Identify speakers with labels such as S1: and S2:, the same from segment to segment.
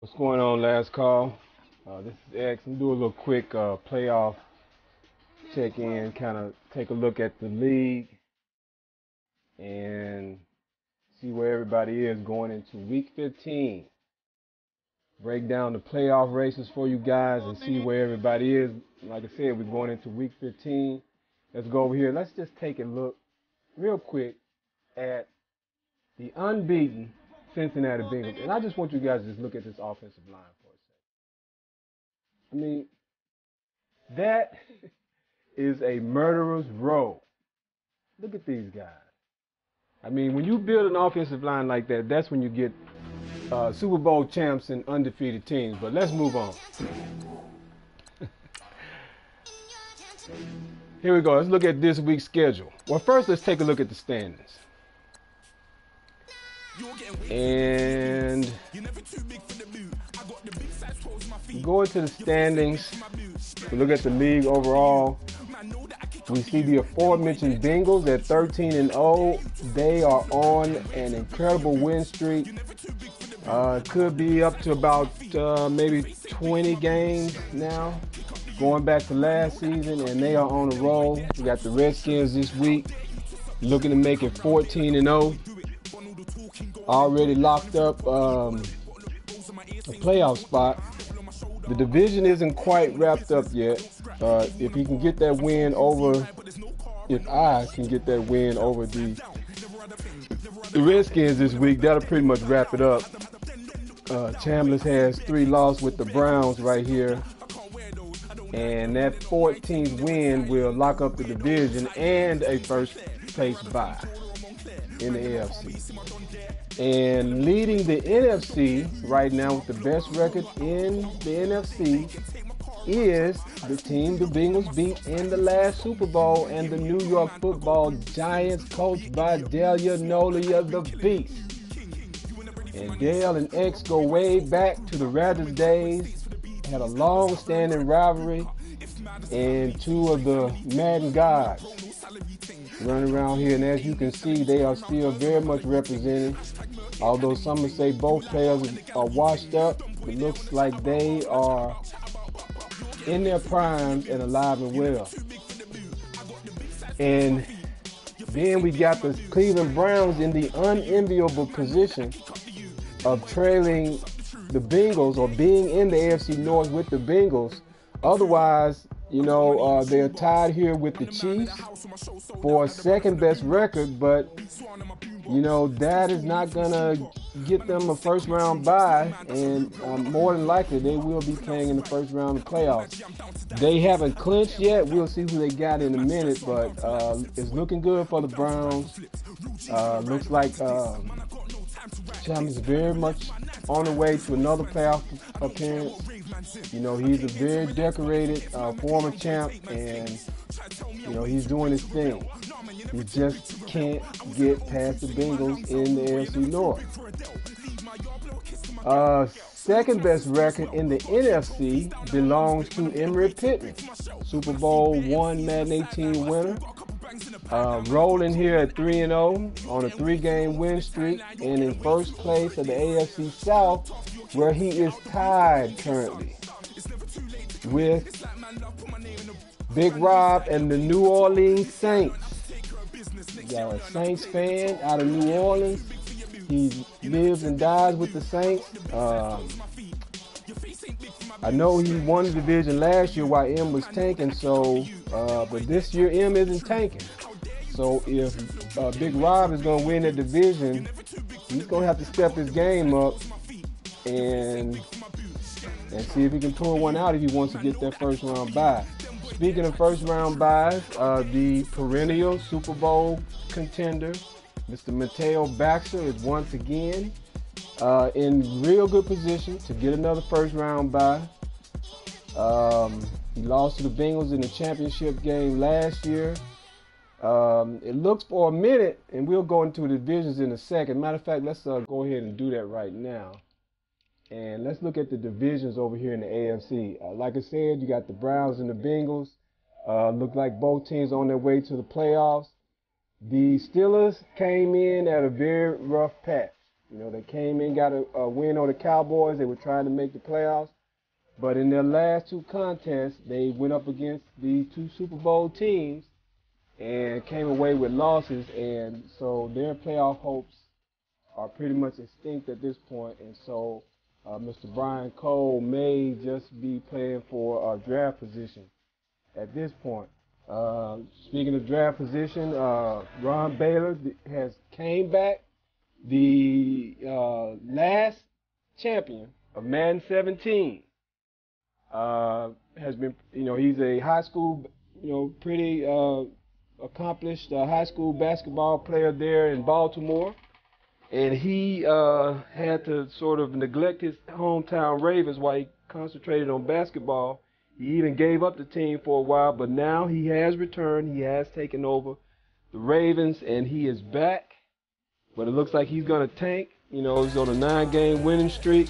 S1: What's going on, last call? This is X. I'm doing a little quick playoff check-in, kind of take a look at the league and see where everybody is going into week 15. Break down the playoff races for you guys and see where everybody is. Like I said, we're going into week 15. Let's go over here. Let's just take a look real quick at the unbeaten Cincinnati Bengals. And I just want you guys to just look at this offensive line for a second. I mean, that is a murderer's row. Look at these guys. I mean, when you build an offensive line like that, that's when you get Super Bowl champs and undefeated teams. But let's move on. Here we go. Let's look at this week's schedule. Well, first, let's take a look at the standings. And going to the standings, we look at the league overall. We see the aforementioned Bengals at 13-0. They are on an incredible win streak. Could be up to about maybe 20 games now, going back to last season, and they are on a roll. We got the Redskins this week, looking to make it 14-0. Already locked up a playoff spot. The division isn't quite wrapped up yet. If he can get that win over, if I can get that win over the Redskins this week, that'll pretty much wrap it up. Chambliss has 3 losses with the Browns right here. And that 14th win will lock up the division and a first place bye in the AFC. And leading the NFC right now with the best record in the NFC is the team the Bengals beat in the last Super Bowl, and the New York Football Giants, coached by Dale Nolia the Beast. And Dale and X go way back to the Raiders days, had a long-standing rivalry, and 2 of the Madden gods running around here. And as you can see, they are still very much represented. Although some would say both players are washed up, it looks like they are in their primes and alive and well. And then we got the Cleveland Browns in the unenviable position of trailing the Bengals, or being in the AFC North with the Bengals. Otherwise, you know, they're tied here with the Chiefs for second best record, but you know, that is not going to get them a first round bye, and more than likely they will be playing in the first round of playoffs. They haven't clinched yet. We'll see who they got in a minute, but it's looking good for the Browns. Looks like Chambliss is very much on the way to another playoff appearance. You know, he's a very decorated former champ, and you know, he's doing his thing. He just can't get past the Bengals in the AFC North. Second best record in the NFC belongs to Emory Pittman, Super Bowl I Madden 18 winner. Rolling here at 3-0 on a 3-game win streak, and in first place of the AFC South, where he is tied currently with Big Rob and the New Orleans Saints. You got a Saints fan out of New Orleans. He lives and dies with the Saints. I know he won the division last year while M was tanking, so but this year M isn't tanking. So if Big Rob is going to win the division, he's going to have to step his game up and see if he can pull one out if he wants to get that first round bye. Speaking of first round byes, the perennial Super Bowl contender, Mr. Mateo Baxter, is once again in real good position to get another first round bye. He lost to the Bengals in the championship game last year. It looks for a minute, and we'll go into the divisions in a second. Matter of fact, let's go ahead and do that right now. And let's look at the divisions over here in the AFC. Like I said, you got the Browns and the Bengals. Look like both teams on their way to the playoffs. The Steelers came in at a very rough patch. You know, they came in, got a win on the Cowboys. They were trying to make the playoffs. But in their last two contests, they went up against the two Super Bowl teams and came away with losses. And so their playoff hopes are pretty much extinct at this point. And so Mr. Brian Cole may just be playing for a draft position at this point. Speaking of draft position, Ron Baylor has came back, the last champion of Madden 17. Has been, you know, he's a high school, you know, pretty accomplished high school basketball player there in Baltimore. And he had to sort of neglect his hometown Ravens while he concentrated on basketball. He even gave up the team for a while, but now he has returned. He has taken over the Ravens, and he is back. But it looks like he's going to tank. You know, he's on a 9-game winning streak.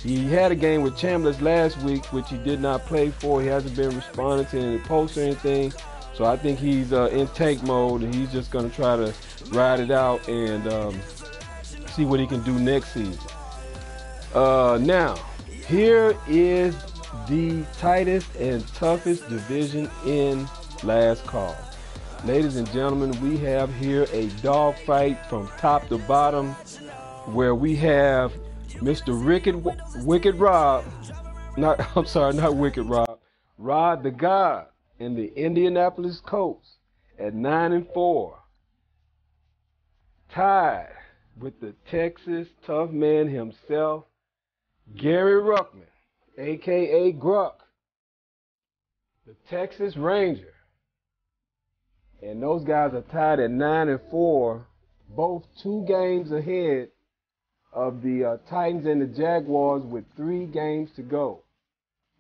S1: He had a game with Chambliss last week, which he did not play for. He hasn't been responding to any posts or anything. So I think he's in tank mode, and he's just going to try to ride it out and see what he can do next season. Now, here is the tightest and toughest division in Last Call. Ladies and gentlemen, we have here a dogfight from top to bottom, where we have Mr. Wicked Rob, not Wicked Rob, Rod the God in the Indianapolis Colts at 9-4, tied with the Texas tough man himself, Gary Ruckman, aka Gruck, the Texas Ranger. And those guys are tied at 9-4, both 2 games ahead of the Titans and the Jaguars with 3 games to go.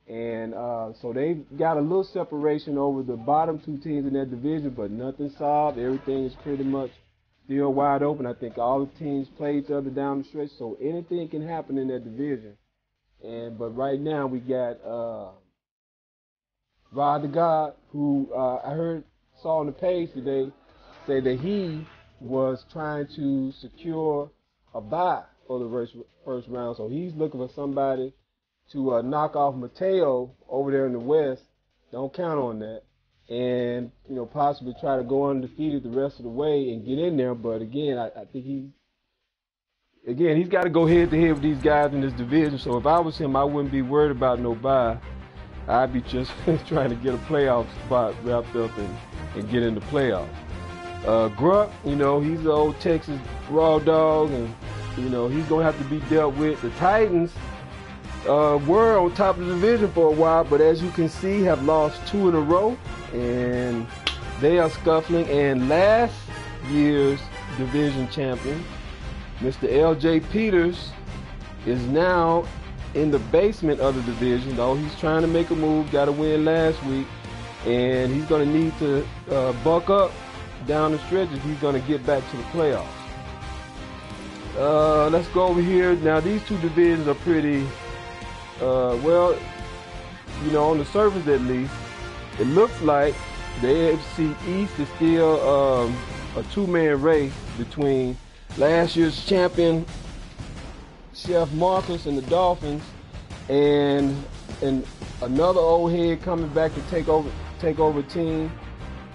S1: And so they've got a little separation over the bottom 2 teams in that division, but nothing solved. Everything is pretty much still wide open. I think all the teams play each other down the stretch, so anything can happen in that division. But right now we got Rod the God, who I saw on the page today say that he was trying to secure a bye for the first round. So he's looking for somebody to knock off Mateo over there in the West. Don't count on that. And, you know, possibly try to go undefeated the rest of the way and get in there. But again, I think he's got to go head to head with these guys in this division. So if I was him, I wouldn't be worried about no bye. I'd be just trying to get a playoff spot wrapped up and get in the playoffs. Gruck, you know, he's the old Texas raw dog, and, you know, he's going to have to be dealt with. The Titans were on top of the division for a while, but as you can see, have lost 2 in a row, and they are scuffling. And last year's division champion, Mr. L.J. Peters, is now in the basement of the division, though he's trying to make a move, got a win last week, and he's going to need to buck up down the stretch if he's going to get back to the playoffs. Let's go over here. Now, these 2 divisions are pretty, well, you know, on the surface at least, it looks like the AFC East is still a 2-man race between last year's champion Chef Marcus and the Dolphins, and another old head coming back to take over team.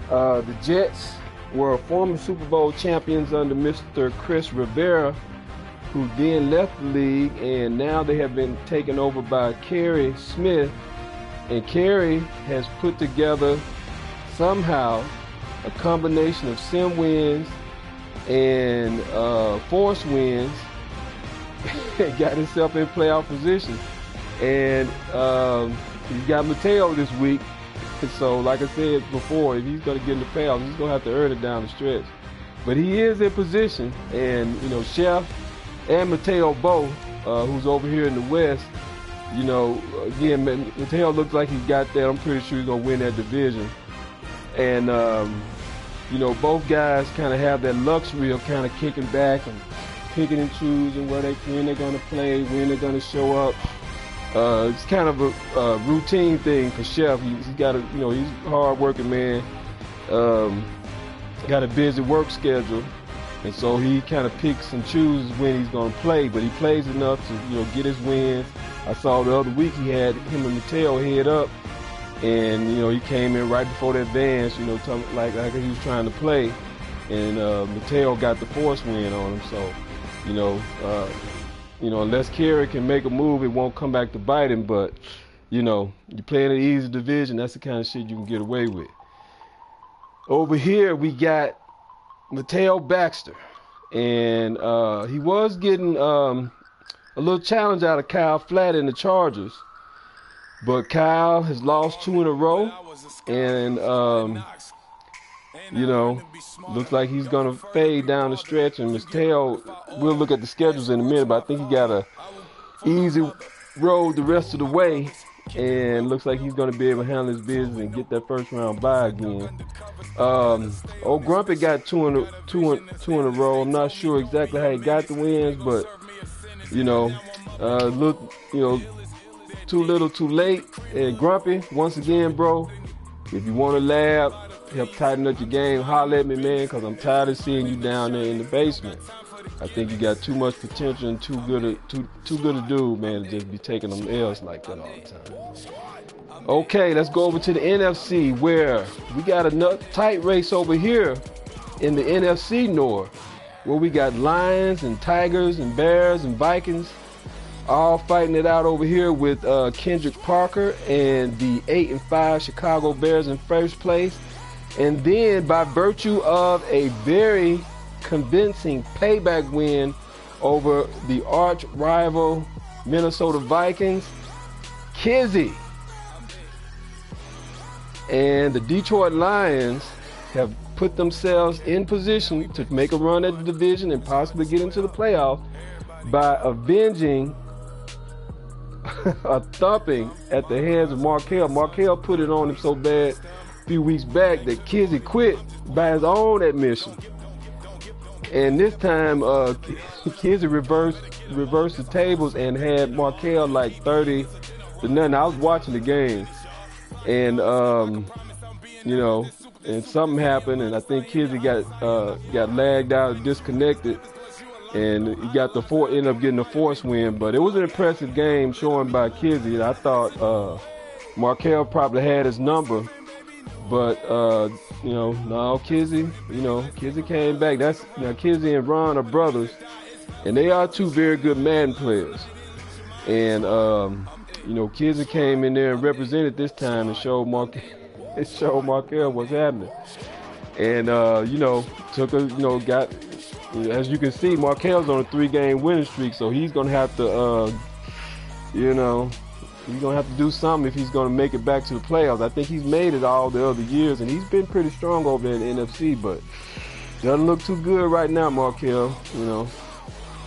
S1: The Jets were former Super Bowl champions under Mr. Chris Rivera, who then left the league, and now they have been taken over by Kerry Smith. And Kerry has put together somehow a combination of sim wins and force wins. Got himself in playoff position, and he's got Mateo this week. So, like I said before, if he's going to get in the playoffs, he's going to have to earn it down the stretch. But he is in position, and you know, Chef and Mateo both, who's over here in the West. You know, again, Mateo looks like he's got that. I'm pretty sure he's going to win that division. And you know, both guys kind of have that luxury of kind of kicking back and picking and choosing when they're going to play, when they're going to show up. It's kind of a routine thing for Chef. He's got he's a hard-working man. Got a busy work schedule, And so he kind of picks and chooses when he's going to play, but he plays enough to, get his wins. I saw the other week he had him and Mateo head up, and he came in right before the advance, like he was trying to play, and Mateo got the force win on him. So, unless Kerry can make a move, it won't come back to bite him. But you play in an easy division, that's the kind of shit you can get away with. Over here we got Mateo Baxter, and he was getting a little challenge out of Kyle Flatt in the Chargers, but Kyle has lost 2 in a row, and looks like he's gonna fade down the stretch. And Mateo, we'll look at the schedules in a minute, but I think he got a easy road the rest of the way, and looks like he's gonna be able to handle his business and get that first round bye again. Old Grumpy got two in a row. I'm not sure exactly how he got the wins, but look, too little, too late. And Grumpy, once again, bro, if you want to lab, help tighten up your game, holler at me, man, because I'm tired of seeing you down there in the basement. I think you got too much potential and too good a dude, man, to just be taking them L's like that all the time. Okay, let's go over to the NFC, where we got a tight race over here in the NFC North, where we got Lions and Tigers and Bears and Vikings all fighting it out over here with Kendrick Parker and the 8-5 Chicago Bears in first place. And then by virtue of a very convincing payback win over the arch rival Minnesota Vikings, Kizzy and the Detroit Lions have put themselves in position to make a run at the division and possibly get into the playoffs by avenging a thumping at the hands of Markel. Markel put it on him so bad a few weeks back that Kizzy quit by his own admission. And this time, Kizzy reversed the tables and had Markel like 30-0. I was watching the game, and and something happened, and I think Kizzy got lagged out, disconnected, and he ended up getting a force win. But it was an impressive game shown by Kizzy. I thought Markel probably had his number, but no, Kizzy, Kizzy came back. Now Kizzy and Ron are brothers, and they are 2 very good Madden players. And Kizzy came in there and represented this time and showed Markel what's happening. And as you can see, Markel's on a 3-game winning streak, so he's gonna have to he's gonna have to do something if he's gonna make it back to the playoffs. I think he's made it all the other years, and he's been pretty strong over there in the NFC, but doesn't look too good right now, Markel.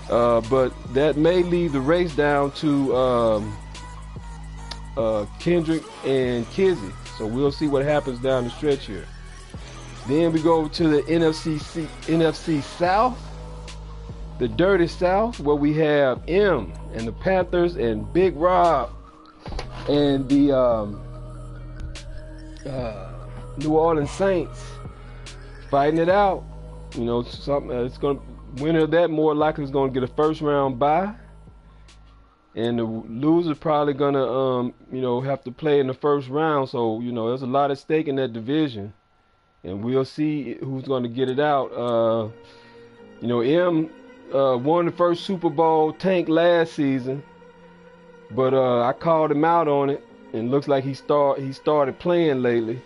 S1: But that may lead the race down to Kendrick and Kizzy. So we'll see what happens down the stretch here. Then we go to the NFC South, the Dirty South, where we have M and the Panthers and Big Rob and the New Orleans Saints fighting it out. It's gonna winner of that more likely is gonna get a first round bye. And the loser's probably gonna, have to play in the first round. So, there's a lot at stake in that division, and we'll see who's gonna get it out. M won the first Super Bowl, Tank last season, but I called him out on it, and looks like he started playing lately,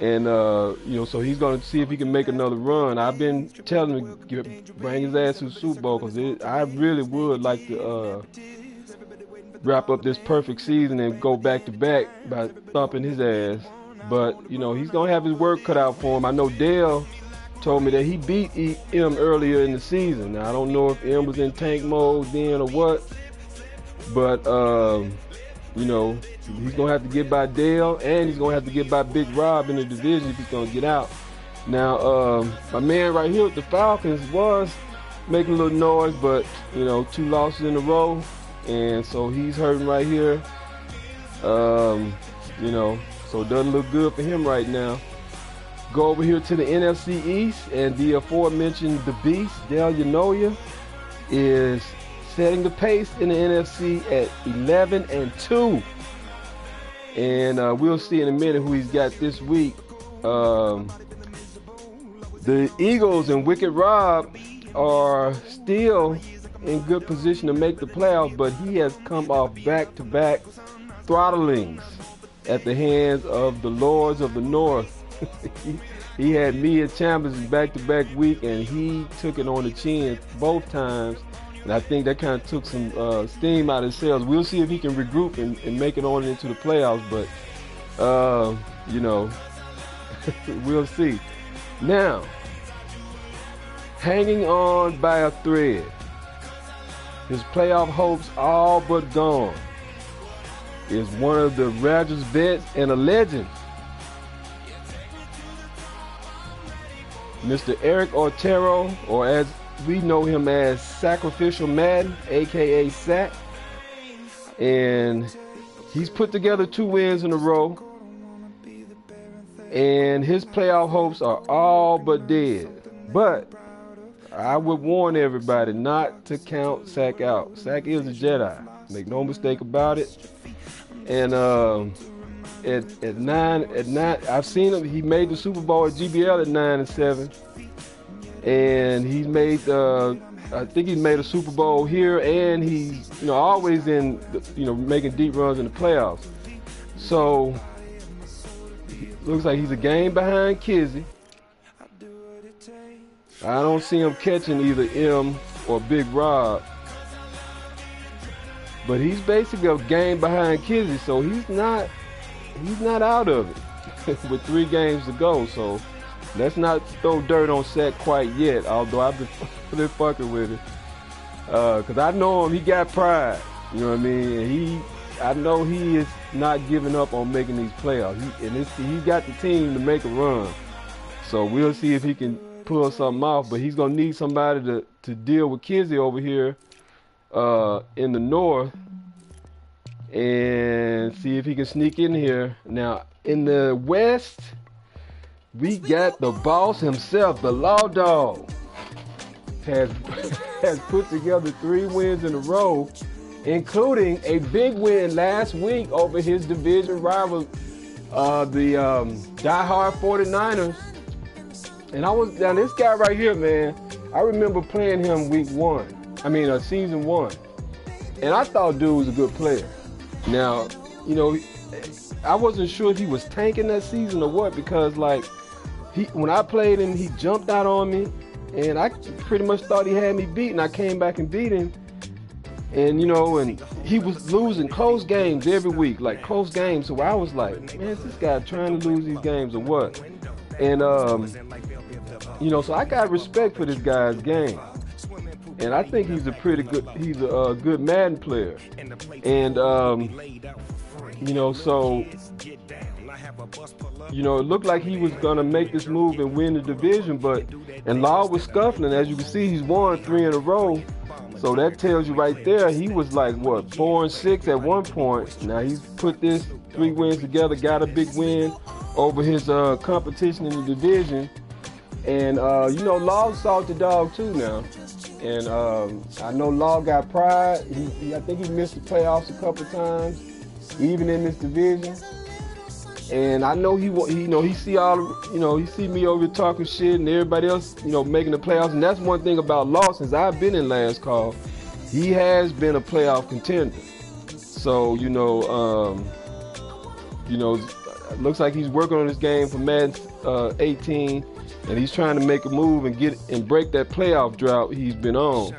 S1: and so he's gonna see if he can make another run. I've been telling him to bring his ass to the Super Bowl, because I really would like to wrap up this perfect season and go back to back by thumping his ass. But he's gonna have his work cut out for him. I know Dale told me that he beat M earlier in the season. Now I don't know if M was in tank mode then or what, but he's gonna have to get by Dale, and he's gonna have to get by Big Rob in the division if he's gonna get out. Now my man right here with the Falcons was making a little noise, but 2 losses in a row. And so he's hurting right here, so it doesn't look good for him right now. Go over here to the NFC East, and the aforementioned The Beast, Del Yanoya, is setting the pace in the NFC at 11-2. And we'll see in a minute who he's got this week. The Eagles and Wicked Rob are still in good position to make the playoffs, but he has come off back-to-back throttlings at the hands of the Lords of the North. He had me at Chambers in back-to-back week, and he took it on the chin both times. And I think that kind of took some steam out of his sails. We'll see if he can regroup and make it on into the playoffs. But, you know, we'll see. Now, hanging on by a thread, his playoff hopes all but gone, is one of the Rodgers vets and a legend, Mr. Eric Otero, or as we know him as Sacrificial Madden, aka Sack. And he's put together 2 wins in a row, and his playoff hopes are all but dead. But I would warn everybody not to count Sack out. Sack is a Jedi, make no mistake about it. And at nine, I've seen him. He made the Super Bowl at GBL at 9-7, and he's made. I think he's made a Super Bowl here, and he's always in making deep runs in the playoffs. So looks like he's a game behind Kizzy. I don't see him catching either M or Big Rob. But he's basically a game behind Kizzy, so he's not out of it with 3 games to go. So let's not throw dirt on Sack quite yet, although I've been fucking with it. Because I know him, he got pride. You know what I mean? I know he is not giving up on making these playoffs. He got the team to make a run. So we'll see if he can pull something off. But he's going to need somebody to deal with Kizzy over here in the north, and see if he can sneak in here. Now in the west, we got the boss himself, the Law Dog, has put together 3 wins in a row, including a big win last week over his division rival, the diehard 49ers. And now this guy right here, man, I remember playing him season 1, and I thought dude was a good player. Now, I wasn't sure if he was tanking that season or what, because when I played him, he jumped out on me, and I pretty much thought he had me beat, and I came back and beat him. And and he was losing close games every week, close games. So I was like, man, is this guy trying to lose these games or what? And so I got respect for this guy's game. And I think he's a good Madden player. And it looked like he was gonna make this move and win the division, and Law was scuffling. As you can see, he's won 3 in a row. So that tells you right there, he was 4-6 at one point. Now he's put this 3 wins together, got a big win over his competition in the division. And Law's salty dog too now. And I know Law got pride. I think he missed the playoffs a couple times, even in this division. And I know he see me over here talking shit and everybody else, making the playoffs. And that's one thing about Law, since I've been in Last Call, he has been a playoff contender. So, it looks like he's working on this game for Madden 18, and he's trying to make a move and break that playoff drought he's been on.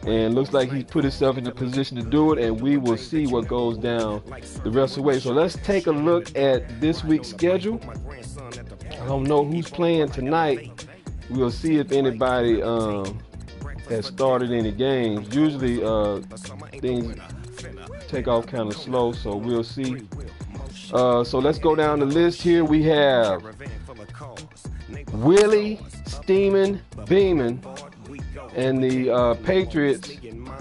S1: And looks like he's put himself in a position to do it, and we will see what goes down the rest of the way. So let's take a look at this week's schedule. I don't know who's playing tonight. We'll see if anybody has started any games. Usually things take off kind of slow, so we'll see. So let's go down the list here. We have Willie Steeman Beeman and the Patriots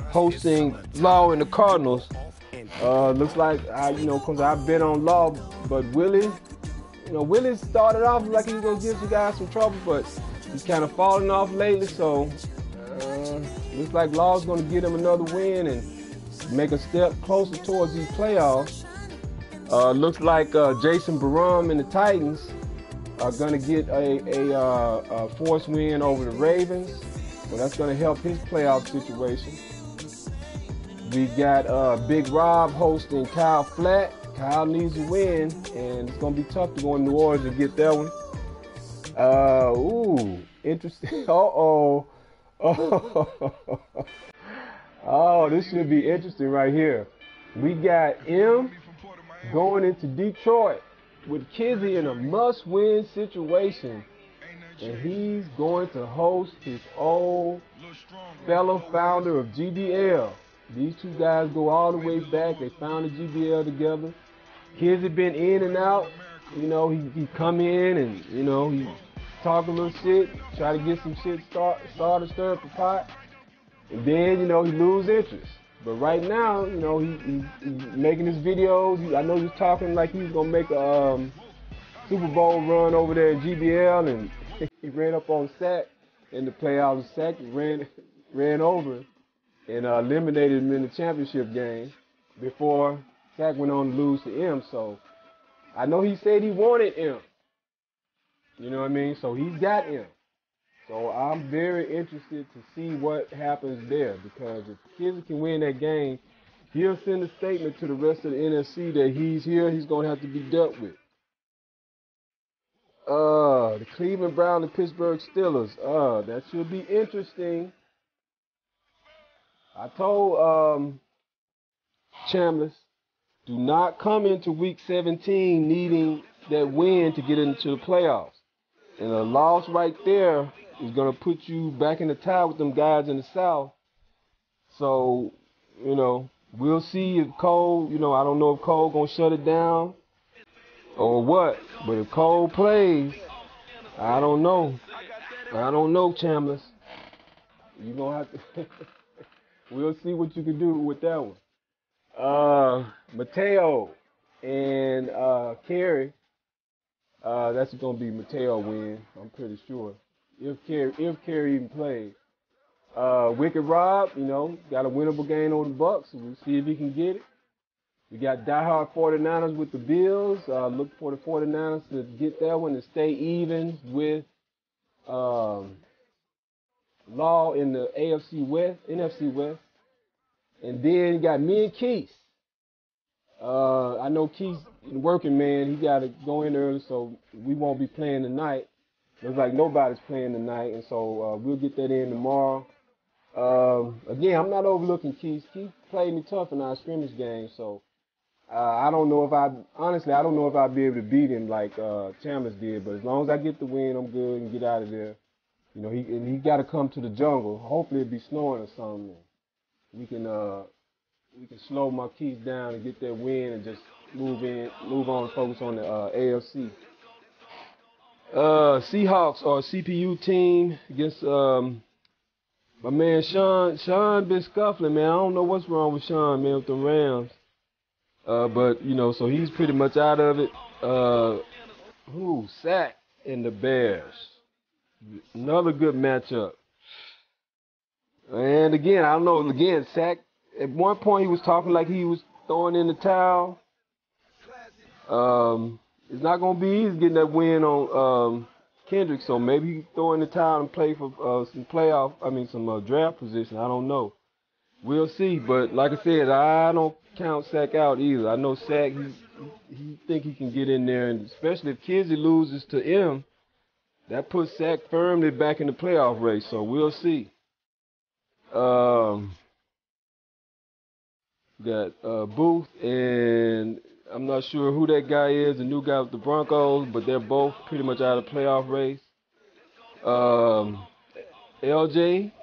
S1: hosting Law and the Cardinals. Looks like because I've been on Law, but Willie You know, Willis started off like he was gonna give you guys some trouble, but he's kind of falling off lately. So looks like Law's gonna get him another win and make a step closer towards these playoffs. Looks like Jason Barham and the Titans are gonna get a force win over the Ravens. So that's gonna help his playoff situation. We got Big Rob hosting Kyle Flat. Kyle needs a win, and it's gonna be tough to go in New Orleans to get that one. Ooh, interesting. Oh, this should be interesting right here. We got M going into Detroit with Kizzy in a must-win situation, and he's going to host his old fellow founder of GBL. These two guys go all the way back. They founded GBL together. Kizzy been in and out. You know, he come in and, you know, he talk a little shit, try to get some shit started, stir up the pot. And then, you know, he lose interest. But right now, you know, he's making his videos. I know he's talking like he's going to make a Super Bowl run over there in GBL. And he ran up on Sack in the playoffs. Sack ran over him and eliminated him in the championship game before Sack went on to lose to M. So I know he said he wanted M. You know what I mean? So he's got M. So I'm very interested to see what happens there, because if Kizzy can win that game, he'll send a statement to the rest of the NFC that he's here, he's going to have to be dealt with. The Cleveland Browns and Pittsburgh Steelers. That should be interesting. I told Chambliss, do not come into Week 17 needing that win to get into the playoffs. And a loss right there is going to put you back in the tie with them guys in the South. So, you know, we'll see if Cole, you know, I don't know if Cole going to shut it down or what. But if Cole plays, I don't know. I don't know, Chambliss. You're going to have to... We'll see what you can do with that one. Mateo and Kerry. That's going to be Mateo win, I'm pretty sure. If Kerry even plays. Wicked Rob, you know, got a winnable game on the Bucks. So we'll see if he can get it. We got diehard 49ers with the Bills. Look for the 49ers to get that one and stay even with Law in the NFC West. And then you got me and Keith. I know Keith's working, man. He got to go in early, so we won't be playing tonight. Looks like nobody's playing tonight, and so we'll get that in tomorrow. Again, I'm not overlooking Keith. Keith played me tough in our scrimmage game, so I don't know if I don't know if I'll be able to beat him like Chambliss did. But as long as I get the win, I'm good and get out of there. You know, he got to come to the jungle. Hopefully it'll be snowing or something. We can slow my Keith down and get that win and just move on and focus on the AFC. Seahawks or CPU team against my man Sean. Sean been scuffling, man. I don't know what's wrong with Sean, man, with the Rams. But you know, so he's pretty much out of it. Sack and the Bears. Another good matchup. And again, I don't know. Again, Sack. At one point, he was talking like he was throwing in the towel. It's not going to be easy getting that win on Kendrick, so maybe he throw in the towel and play for some draft position. I don't know. We'll see. But like I said, I don't count Sack out either. I know Sack, he think he can get in there, and especially if Kizzy loses to M, that puts Sack firmly back in the playoff race. So we'll see. Got Booth, and I'm not sure who that guy is, the new guy with the Broncos, but they're both pretty much out of the playoff race. LJ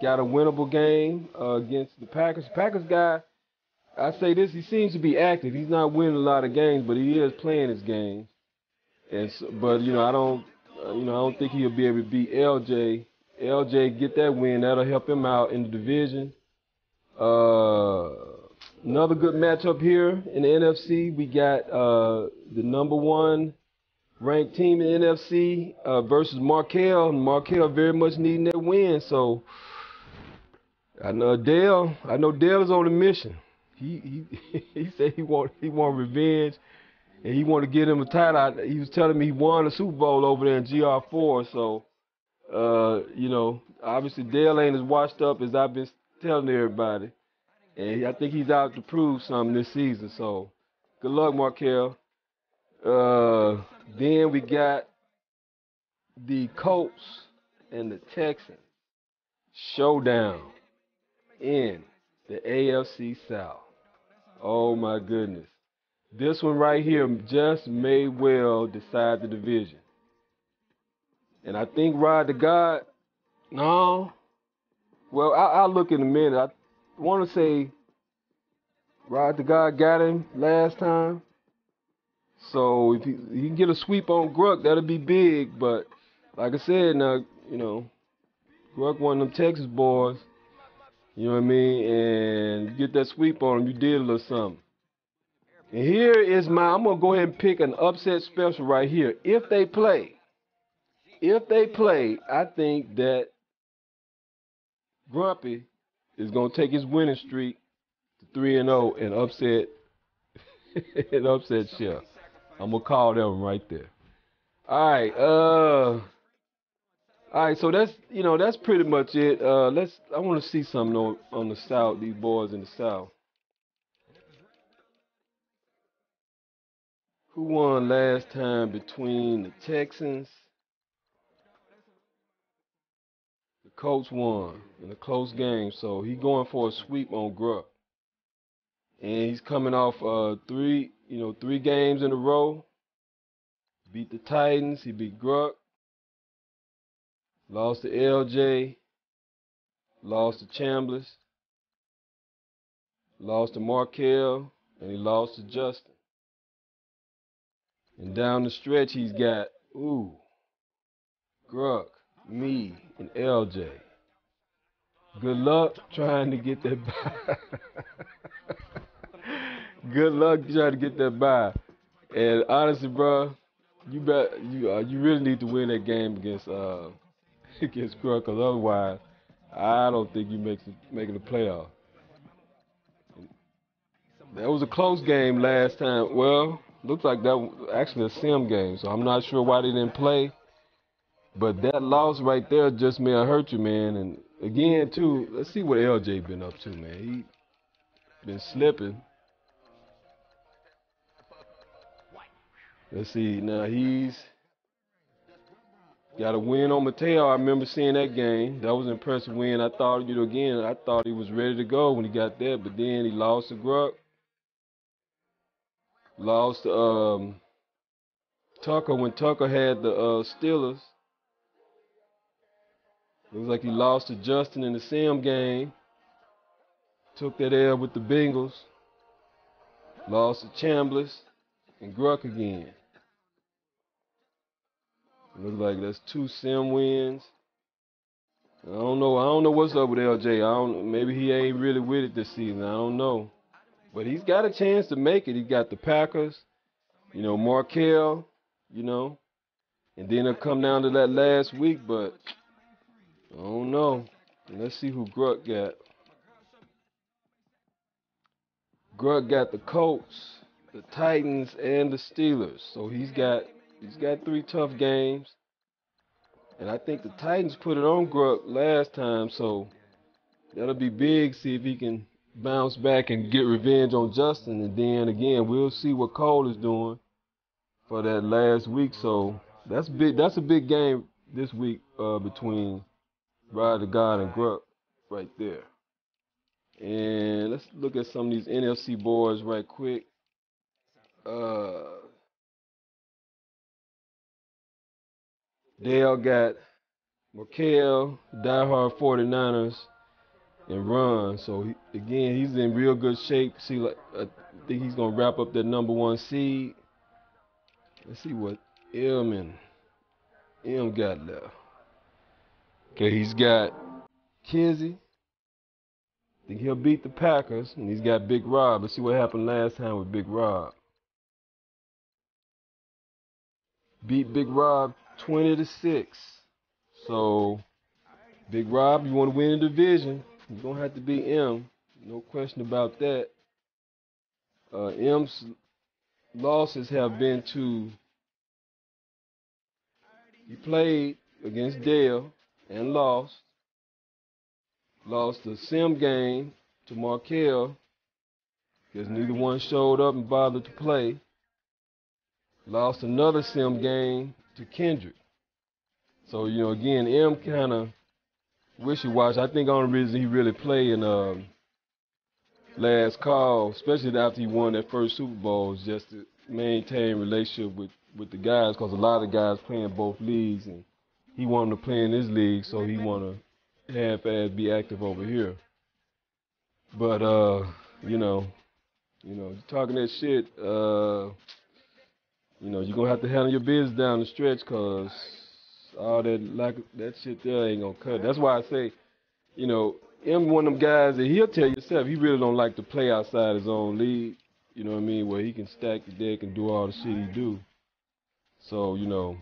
S1: got a winnable game against the Packers. Packers guy, I say this, he seems to be active. He's not winning a lot of games, but he is playing his games. And so, but you know, I don't think he'll be able to beat LJ. LJ get that win, that'll help him out in the division. Another good matchup here in the NFC. We got the #1 ranked team in the NFC versus Markel. Markel very much needing that win. So I know Dale is on a mission. He he said he want revenge, and he want to get him a title. He was telling me he won the Super Bowl over there in GR4. So obviously Dale ain't as washed up as I've been telling everybody, and I think he's out to prove something this season. So good luck, Markel. Then we got the Colts and the Texans showdown in the AFC South. Oh my goodness. This one right here just may well decide the division. And I think Rod the God, no. Well, I'll look in a minute. I want to say Rod the God got him last time. So if he can get a sweep on Gruck, that'll be big. But like I said, now, Gruck one of them Texas boys. You know what I mean? And you get that sweep on him, you did a little something. And here is I'm going to go ahead and pick an upset special right here. If they play, I think that Grumpy is going to take his winning streak to 3-0 and upset Chef. I'm going to call them right there. All right, so that's pretty much it. I want to see something on the South, these boys in the South. Who won last time between the Texans? The Colts won in a close game, so he's going for a sweep on Gruck. And he's coming off three games in a row. Beat the Titans, he beat Gruck, lost to LJ, lost to Chambliss, lost to Markel, and he lost to Justin. And down the stretch, he's got, Gruck, me, and LJ. Good luck trying to get that bye. Good luck trying to get that bye. And honestly, bro, you really need to win that game against Gruck, because otherwise, I don't think you making the playoff. That was a close game last time. Well, looks like that was actually a sim game, so I'm not sure why they didn't play. But that loss right there just may have hurt you, man. And again, too, let's see what LJ been up to, man. He been slipping. Let's see. Now he's got a win on Mateo. I remember seeing that game. That was an impressive win. I thought, I thought he was ready to go when he got there, but then he lost to Gruck. Lost to Tucker when Tucker had the Steelers. Looks like he lost to Justin in the sim game. Took that L with the Bengals. Lost to Chambliss and Gruck again. Looks like that's 2 sim wins. I don't know what's up with LJ. Maybe he ain't really with it this season. I don't know. But he's got a chance to make it. He got the Packers, Markel, and then it'll come down to that last week, but I don't know. Let's see who Gruck got. Gruck got the Colts, the Titans, and the Steelers. So he's got 3 tough games. And I think the Titans put it on Gruck last time, so that'll be big. See if he can bounce back and get revenge on Justin. And then again, we'll see what Cole is doing for that last week. So that's big. That's a big game this week between Ride the God and Gruck right there. And let's look at some of these NFC boys right quick. Dale got Markel, diehard 49ers, and Ron. So he's in real good shape. See, I think he's gonna wrap up that #1 seed. Let's see what M got left. Okay, he's got Kizzy. I think he'll beat the Packers, and he's got Big Rob. Let's see what happened last time with Big Rob. beat Big Rob 20-6. So, Big Rob, you want to win the division, you're going to have to beat M. No question about that. M's losses have been to, he played against Dale and lost. Lost the sim game to Markel because neither one showed up and bothered to play. Lost another sim game to Kendrick. So, you know, again, M kind of wishy-washy. I think the only reason he really played in last call, especially after he won that first Super Bowl, is just to maintain relationship with the guys, because a lot of guys play in both leagues, and he wanted to play in his league, so he want to half-ass be active over here. But, you know, talking that shit, you know, you're going to have to handle your business down the stretch, because all that shit there ain't going to cut. That's why I say, you know, M one of them guys that he'll tell you himself, he really don't like to play outside his own league, you know what I mean, where he can stack the deck and do all the shit he do. So, you know,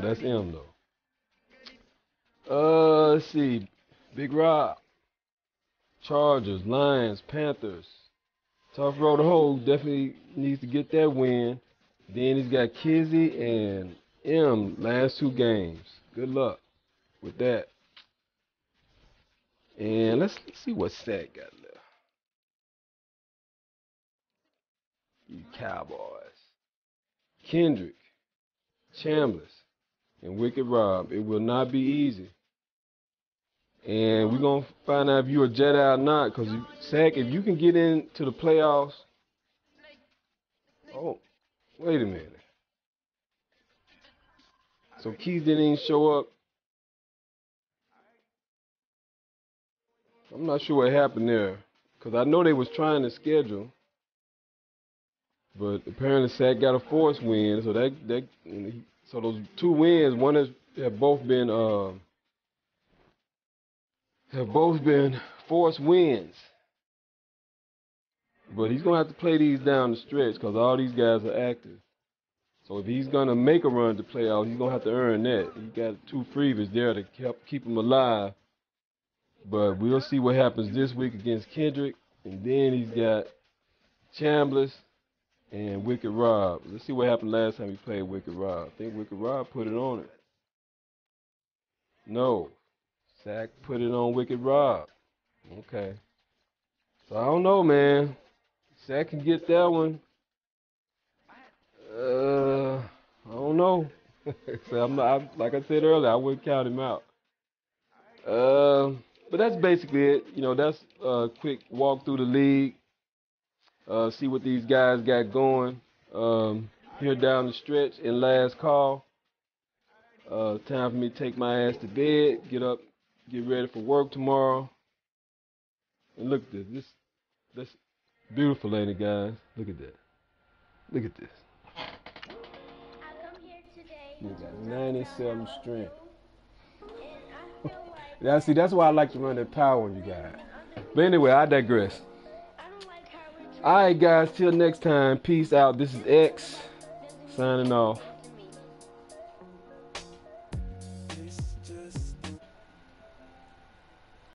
S1: that's M, though. Let's see. Big Rob, Chargers, Lions, Panthers. Tough road to hold. Definitely needs to get that win. Then he's got Kizzy and M last 2 games. Good luck with that. And let's see what Sack got left. You Cowboys. Kendrick, Chambliss, and Wicked Rob. It will not be easy. And we're going to find out if you're a Jedi or not. Because, Sack, if you can get into the playoffs. Oh, wait a minute. So Keith didn't even show up. I'm not sure what happened there. Because I know they was trying to schedule. But apparently Sack got a forced win. So so those 2 wins, one have both been forced wins. But he's gonna have to play these down the stretch because all these guys are active. So if he's gonna make a run to playoffs, he's gonna have to earn that. He got 2 freebies there to help keep him alive. But we'll see what happens this week against Kendrick, and then he's got Chambliss and Wicked Rob. Let's see what happened last time he played Wicked Rob. I think Wicked Rob put it on it. No. Sack put it on Wicked Rob. Okay. So I don't know, man. Sack can get that one. I don't know. So like I said earlier, I wouldn't count him out. But that's basically it. You know, that's a quick walk through the league. See what these guys got going. Here down the stretch in last call. Time for me to take my ass to bed, get up, get ready for work tomorrow. And look at this. That's beautiful, ain't it, guys? Look at that. Look at this. You got 97 strength. Yeah, see, that's why I like to run that power on you guys. But anyway, I digress. Alright, guys, till next time. Peace out. This is X signing off.